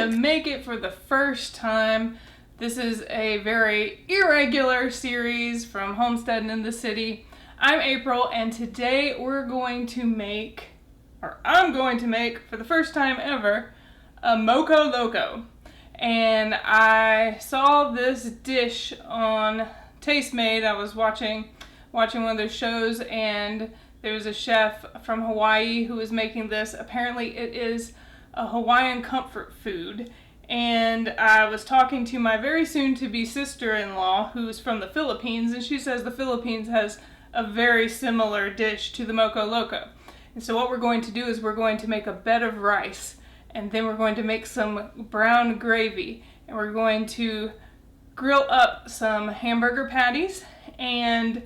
to make it for the first time. This is a very irregular series from Homesteading in the City. I'm April, and today we're going to make, or I'm going to make for the first time ever, a Moco Loco. And I saw this dish on Taste Made. I was watching one of their shows, and there was a chef from Hawaii who was making this. Apparently it is a Hawaiian comfort food. And I was talking to my very soon-to-be sister-in-law who's from the Philippines, and she says the Philippines has a very similar dish to the Moco Loco. And so what we're going to do is we're going to make a bed of rice, and then we're going to make some brown gravy, and we're going to grill up some hamburger patties, and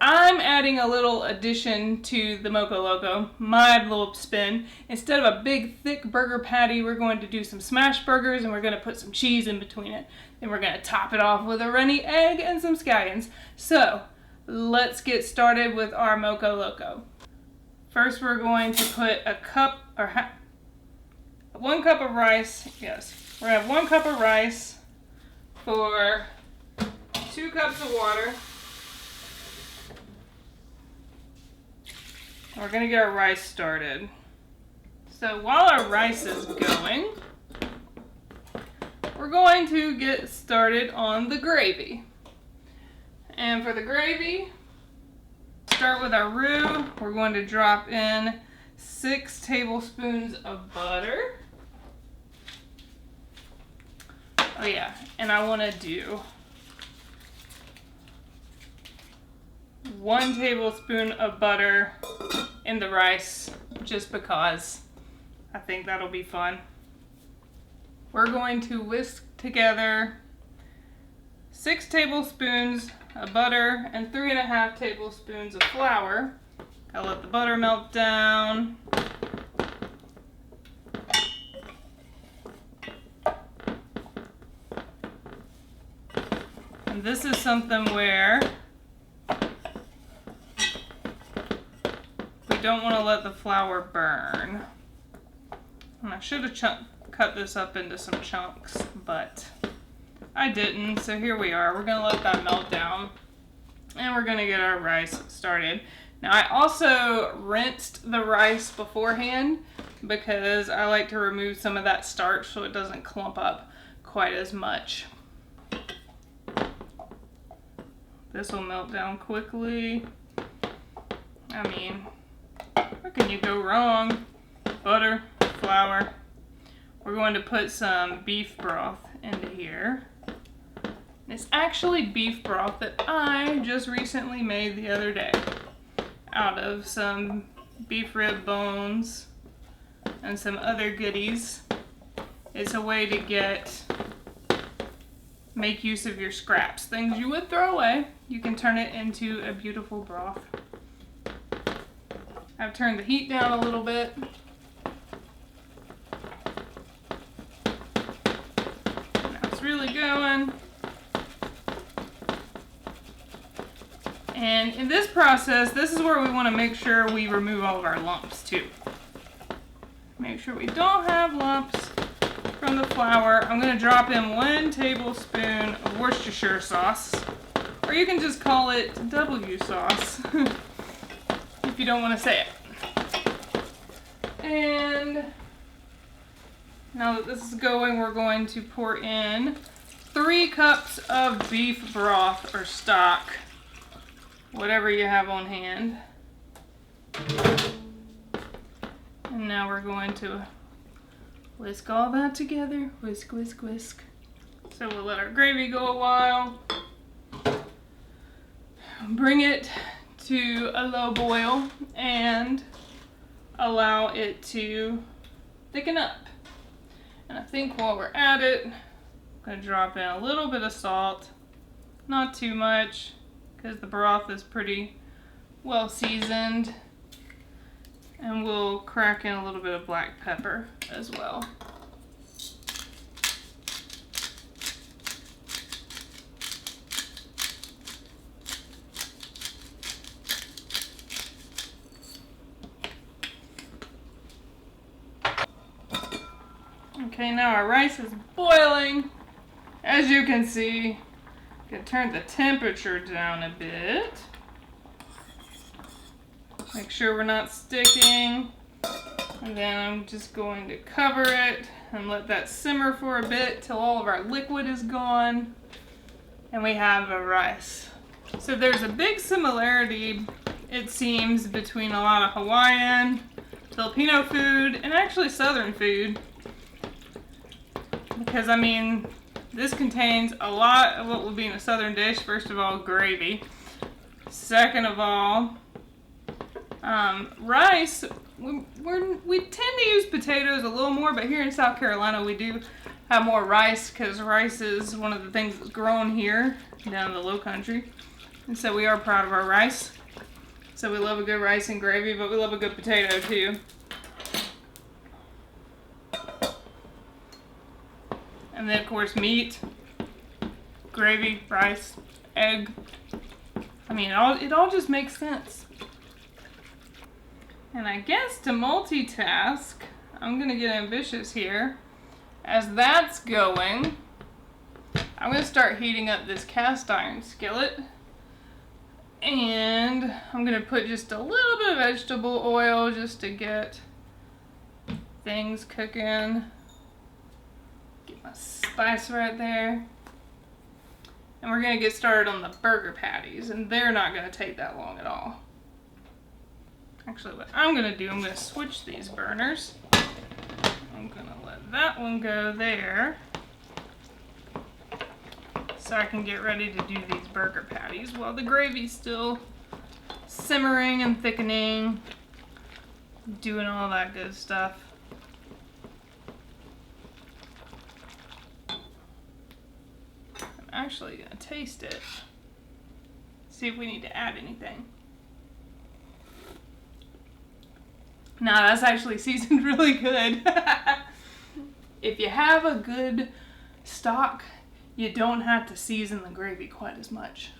I'm adding a little addition to the Moco Loco, my little spin. Instead of a big thick burger patty, we're going to do some smash burgers, and we're going to put some cheese in between it. Then we're going to top it off with a runny egg and some scallions. So let's get started with our Moco Loco. First we're going to put a cup, or 1 cup of rice. Yes, we're going to have 1 cup of rice for 2 cups of water. We're going to get our rice started. So while our rice is going, we're going to get started on the gravy. And for the gravy, start with our roux. We're going to drop in 6 tablespoons of butter. Oh yeah, and I want to do 1 tablespoon of butter in the rice, just because I think that'll be fun. We're going to whisk together 6 tablespoons of butter and 3.5 tablespoons of flour. I'll let the butter melt down. And this is something where don't want to let the flour burn. And I should have cut this up into some chunks, but I didn't, so here we are. We're going to let that melt down, and we're going to get our rice started. Now I also rinsed the rice beforehand because I like to remove some of that starch so it doesn't clump up quite as much. This will melt down quickly. I mean, where can you go wrong? Butter, flour. We're going to put some beef broth into here. It's actually beef broth that I just recently made the other day out of some beef rib bones and some other goodies. It's a way to make use of your scraps. Things you would throw away, you can turn it into a beautiful broth. I've turned the heat down a little bit. Now it's really going. And in this process, this is where we want to make sure we remove all of our lumps too. Make sure we don't have lumps from the flour. I'm going to drop in 1 tablespoon of Worcestershire sauce, or you can just call it W sauce. If you don't want to say it. And now that this is going, we're going to pour in 3 cups of beef broth or stock, whatever you have on hand. And now we're going to whisk all that together. Whisk, whisk, whisk. So we'll let our gravy go a while. Bring it to a low boil and allow it to thicken up. And I think while we're at it, I'm going to drop in a little bit of salt, not too much, because the broth is pretty well seasoned. And we'll crack in a little bit of black pepper as well. Okay, now our rice is boiling. As you can see, I can turn the temperature down a bit. Make sure we're not sticking. And then I'm just going to cover it and let that simmer for a bit till all of our liquid is gone. And we have a rice. So there's a big similarity, it seems, between a lot of Hawaiian, Filipino food, and actually Southern food. Because, I mean, this contains a lot of what would be in a Southern dish. First of all, gravy. Second of all, rice. We tend to use potatoes a little more, but here in South Carolina we do have more rice because rice is one of the things that's grown here down in the low country. And so we are proud of our rice. So we love a good rice and gravy, but we love a good potato too. And then of course meat, gravy, rice, egg. I mean, it all just makes sense. And I guess to multitask, I'm gonna get ambitious here. As that's going, I'm gonna start heating up this cast iron skillet. And I'm gonna put just a little bit of vegetable oil just to get things cooking. Get my spice right there. And we're gonna get started on the burger patties, and they're not gonna take that long at all. Actually, what I'm gonna do, I'm gonna switch these burners. I'm gonna let that one go there so I can get ready to do these burger patties while the gravy's still simmering and thickening, doing all that good stuff. I'm actually gonna taste it, see if we need to add anything. No, that's actually seasoned really good. If you have a good stock, you don't have to season the gravy quite as much.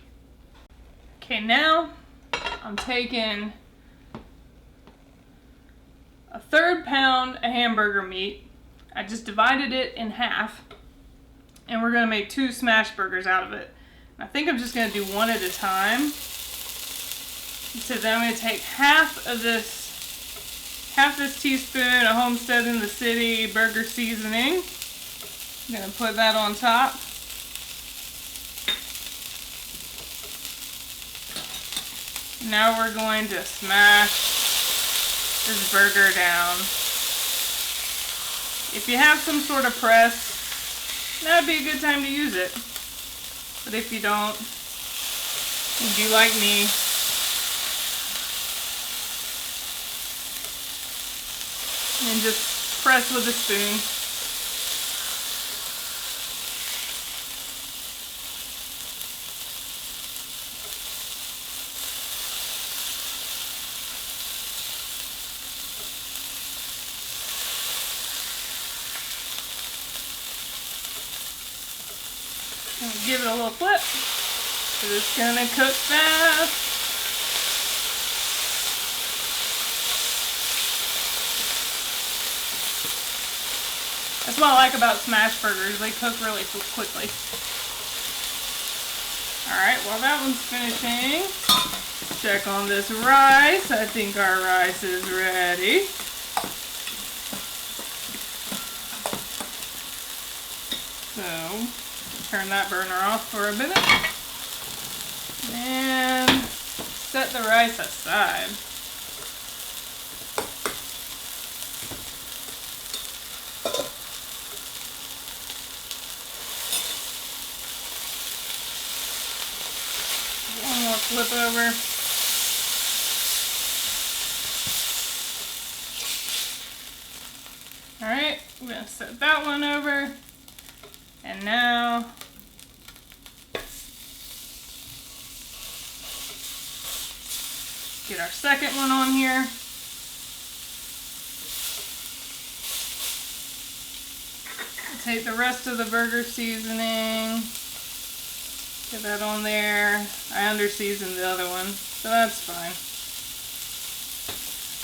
Okay, now I'm taking a 1/3 pound of hamburger meat. I just divided it in half, and we're gonna make 2 smash burgers out of it. I think I'm just gonna do one at a time. So then I'm gonna take half this teaspoon of Homestead in the City burger seasoning. I'm gonna put that on top. Now we're going to smash this burger down. If you have some sort of press, that would be a good time to use it. But if you don't, you do like me, and just press with a spoon. And give it a little flip, because it's gonna cook fast. That's what I like about smash burgers. They cook really quickly. Alright, while that one's finishing, check on this rice. I think our rice is ready. So, turn that burner off for a minute. And set the rice aside. One more flip over. Alright, we're going to set that one over. And now get our second one on here. Take the rest of the burger seasoning. Get that on there. I under-seasoned the other one, so that's fine.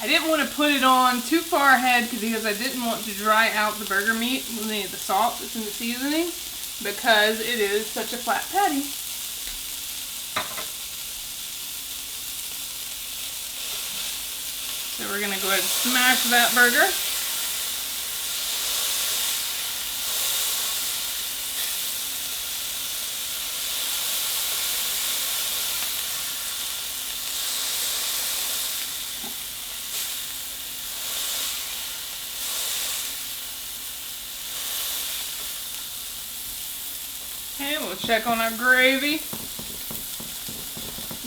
I didn't want to put it on too far ahead because I didn't want to dry out the burger meat with any of the salt that's in the seasoning because it is such a flat patty. So we're going to go ahead and smash that burger. Okay, we'll check on our gravy.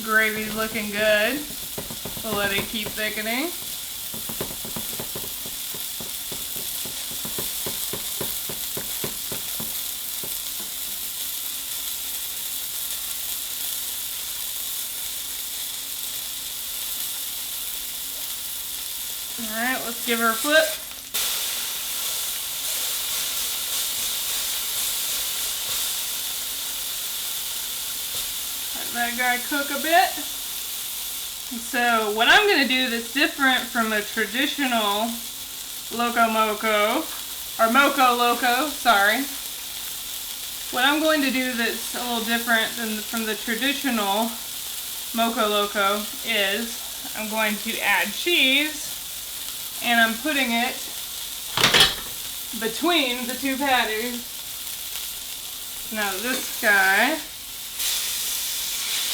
Gravy's looking good. We'll let it keep thickening. Alright, let's give her a flip. Let that guy cook a bit. So what I'm going to do that's different from a traditional Loco Moco, or Moco Loco, sorry. What I'm going to do that's a little different from the traditional Moco Loco is I'm going to add cheese, and I'm putting it between the two patties. Now this guy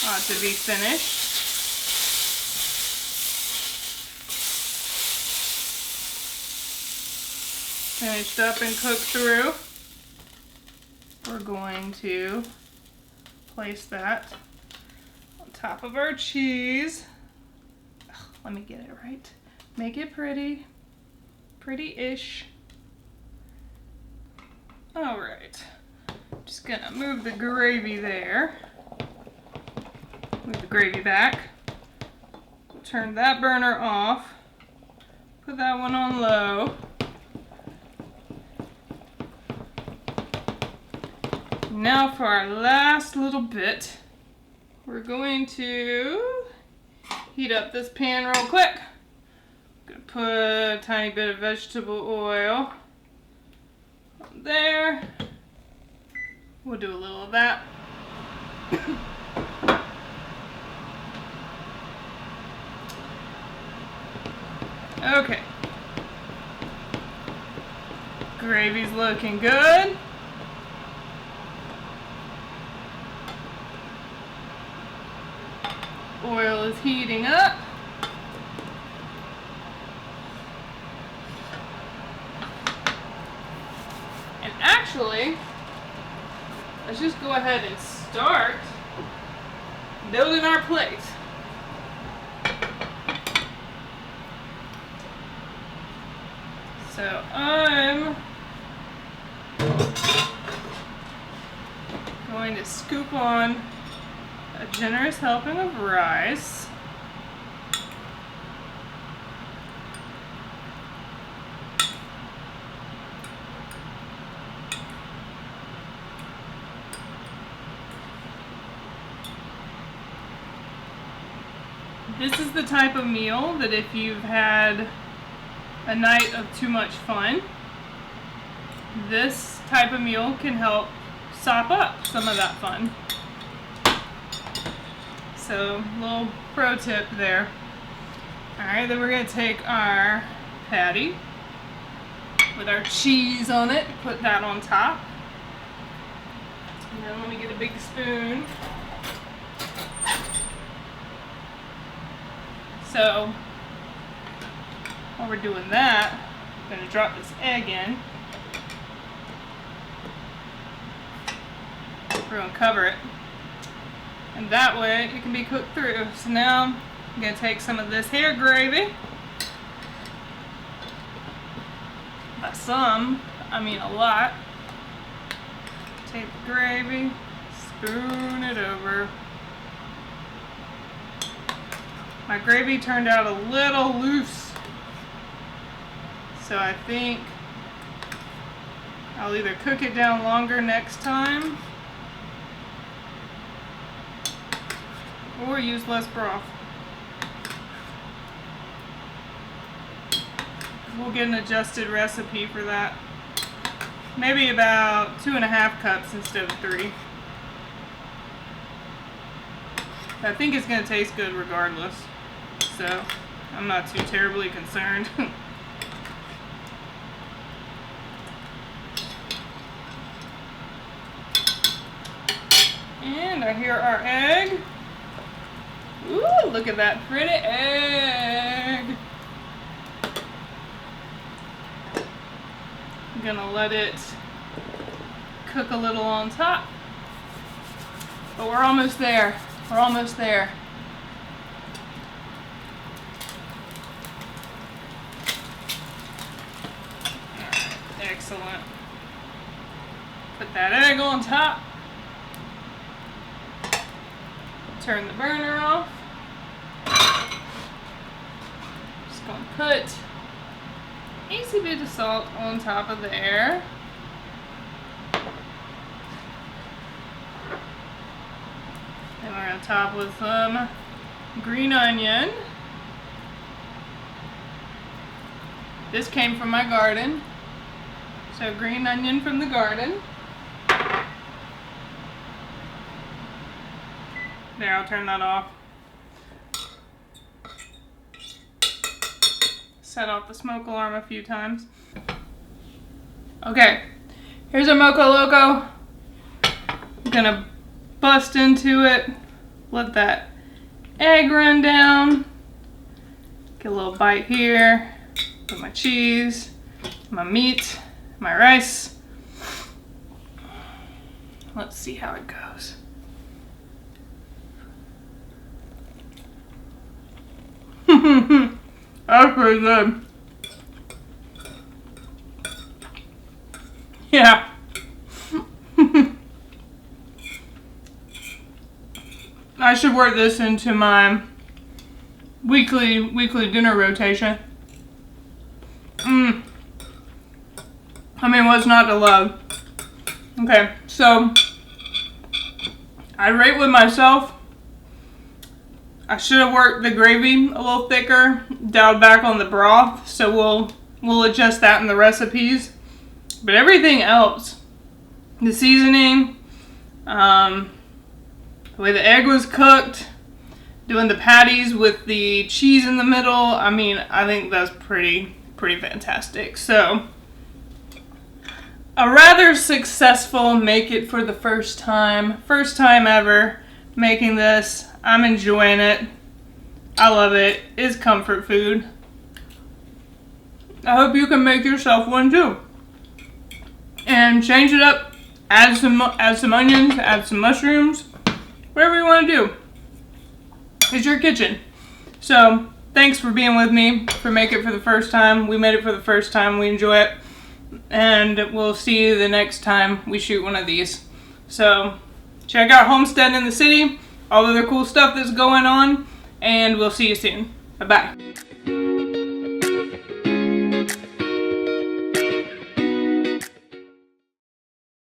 ought to be finished. Finished up and cooked through. We're going to place that on top of our cheese. Ugh, let me get it right. Make it pretty. Pretty-ish. Alright. Just gonna move the gravy there. Move the gravy back. We'll turn that burner off. Put that one on low. Now for our last little bit, we're going to heat up this pan real quick. I'm going to put a tiny bit of vegetable oil there. We'll do a little of that. Okay. Gravy's looking good. Oil is heating up. And actually, let's just go ahead and start building our plate. So I'm going to scoop on a generous helping of rice. This is the type of meal that if you've had a night of too much fun, this type of meal can help sop up some of that fun. So, little pro tip there. Alright, then we're going to take our patty with our cheese on it, put that on top. And then let me get a big spoon. So, while we're doing that, I'm going to drop this egg in. We're going to cover it. And that way it can be cooked through. So now I'm going to take some of this here gravy. By some, I mean a lot. Take the gravy, spoon it over. My gravy turned out a little loose. So I think I'll either cook it down longer next time or use less broth. we'll get an adjusted recipe for that. Maybe about 2.5 cups instead of 3. I think it's going to taste good regardless, so I'm not too terribly concerned. And I hear our egg. Ooh, look at that pretty egg. I'm gonna let it cook a little on top. But we're almost there. We're almost there. Alright, excellent. Put that egg on top. Turn the burner off. Just gonna put easy bit of salt on top of there. Then we're gonna top with some green onion. This came from my garden. So green onion from the garden. There, I'll turn that off. Set off the smoke alarm a few times. Okay, here's a Moco Loco. I'm gonna bust into it. Let that egg run down. Get a little bite here. Put my cheese, my meat, my rice. Let's see how it goes. That's pretty good. Yeah. I should work this into my weekly dinner rotation. I mean, what's not to love? Okay, so I rate with myself. I should have worked the gravy a little thicker, dialed back on the broth, so we'll adjust that in the recipes. But everything else, the seasoning, the way the egg was cooked, doing the patties with the cheese in the middle, I mean, I think that's pretty fantastic. So, a rather successful make it for the first time ever making this. I'm enjoying it. I love it. It's comfort food. I hope you can make yourself one too. And change it up. Add some onions, add some mushrooms, whatever you want to do. It's your kitchen. So, thanks for being with me for Make It for the First Time. We made it for the first time. We enjoy it. And we'll see you the next time we shoot one of these. So, check out Homestead in the City. All the other cool stuff that's going on, and we'll see you soon. Bye-bye.